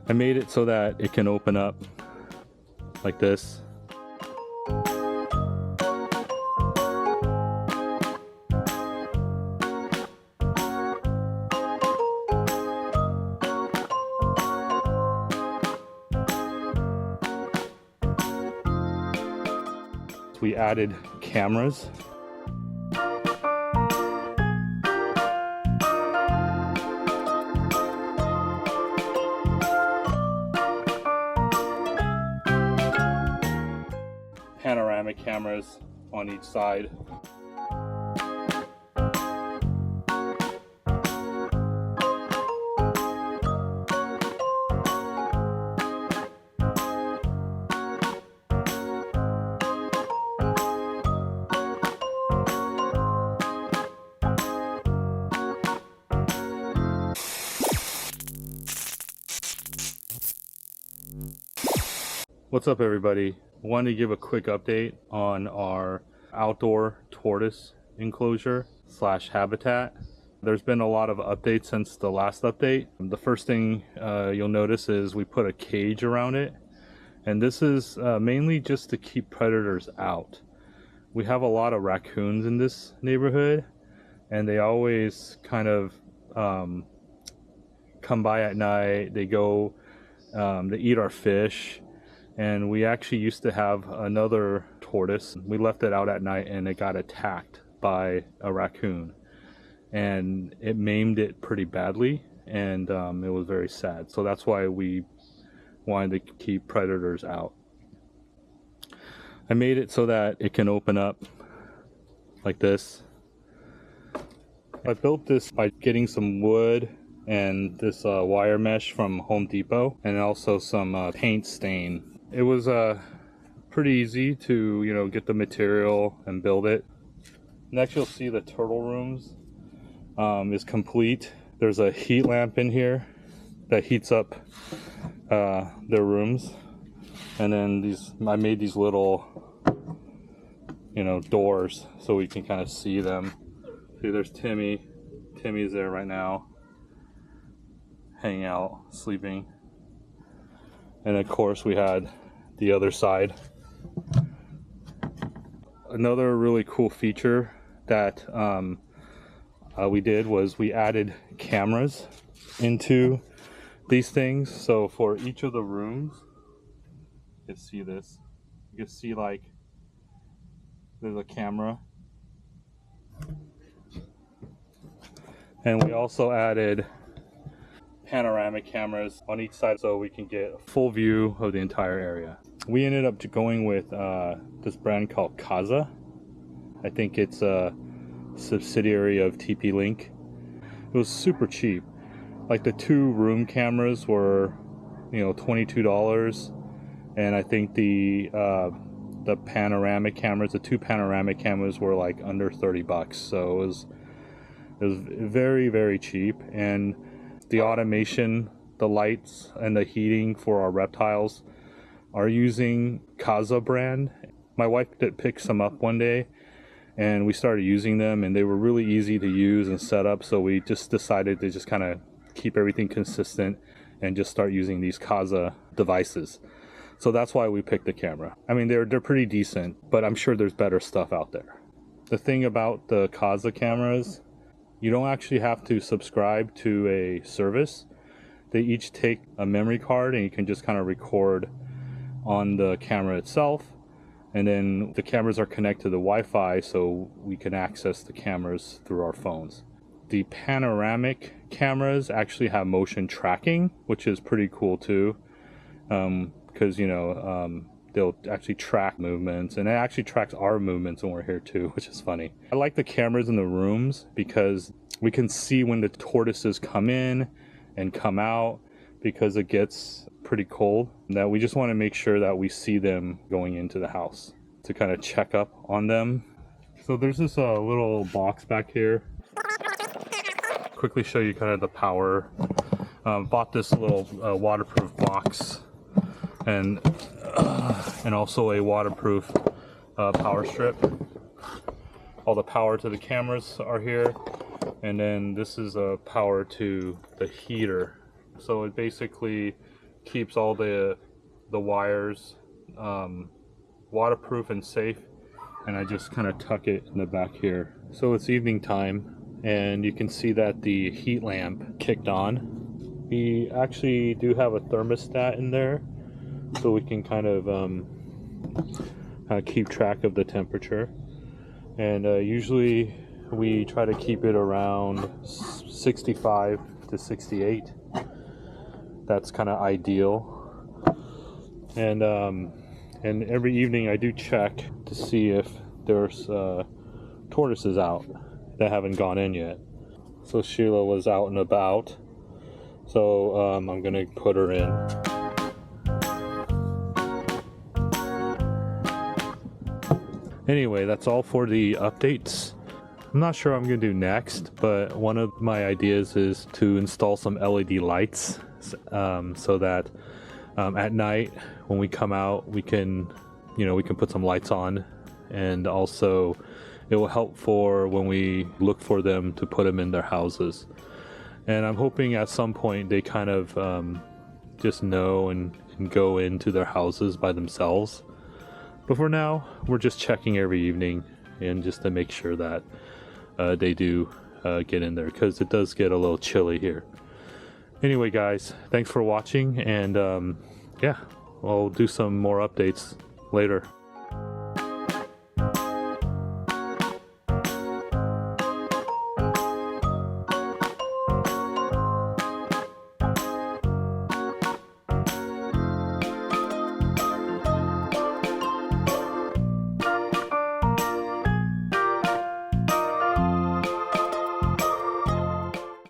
I made it so that it can open up like this. We added cameras. Panoramic cameras on each side. What's up, everybody? Wanted to give a quick update on our outdoor tortoise enclosure / habitat. There's been a lot of updates since the last update. The first thing you'll notice is we put a cage around it, and this is mainly just to keep predators out. We have a lot of raccoons in this neighborhood, and they always kind of come by at night. They go, they eat our fish. And we actually used to have another tortoise. We left it out at night and it got attacked by a raccoon. And it maimed it pretty badly, and it was very sad. So that's why we wanted to keep predators out. I made it so that it can open up like this. I built this by getting some wood and this wire mesh from Home Depot, and also some paint stain. It was pretty easy to get the material and build it. Next, you'll see the turtle rooms is complete. There's a heat lamp in here that heats up their rooms, and then I made these little doors so we can kind of see them. See, there's Timmy. Timmy's there right now, hanging out, sleeping. And of course we had the other side. Another really cool feature that we did was we added cameras into these things. So for each of the rooms, you can see this. You can see like there's a camera. And we also added panoramic cameras on each side so we can get a full view of the entire area. We ended up going with this brand called Kaza. I think it's a subsidiary of TP-Link. It was super cheap. Like the 2-room cameras were $22, and I think the panoramic cameras, the 2 panoramic cameras, were like under $30. So it was very, very cheap. And the automation, the lights, and the heating for our reptiles are using Kaza brand. My wife picked some up one day, and we started using them, and they were really easy to use and set up. So we just decided to just kind of keep everything consistent and just start using these Kaza devices. So that's why we picked the camera. I mean, they're pretty decent, but I'm sure there's better stuff out there. The thing about the Kaza cameras, you don't actually have to subscribe to a service. They each take a memory card, and you can just kind of record on the camera itself. And then the cameras are connected to the Wi-Fi, so we can access the cameras through our phones. The panoramic cameras actually have motion tracking, which is pretty cool too, because they'll actually track movements, and it actually tracks our movements when we're here too, which is funny. I like the cameras in the rooms because we can see when the tortoises come in and come out, because it gets pretty cold. That we just want to make sure that we see them going into the house to kind of check up on them. So there's this little box back here. Quickly show you kind of the power. Bought this little waterproof box, and also a waterproof power strip. All the power to the cameras are here, and then this is a power to the heater. So it basically keeps all the wires waterproof and safe, and I just kind of tuck it in the back here. So it's evening time, and you can see that the heat lamp kicked on. We actually do have a thermostat in there, so we can kind of keep track of the temperature. And usually we try to keep it around 65 to 68. That's kind of ideal. And every evening I do check to see if there's tortoises out that haven't gone in yet. So Sheila was out and about, so I'm gonna put her in. Anyway, that's all for the updates. I'm not sure what I'm gonna do next, but one of my ideas is to install some LED lights so that at night when we come out, we can put some lights on, and also it will help for when we look for them to put them in their houses. And I'm hoping at some point they kind of just know and go into their houses by themselves. But for now, we're just checking every evening, and just to make sure that they do get in there, because it does get a little chilly here. Anyway, guys, thanks for watching, and yeah, I'll do some more updates later.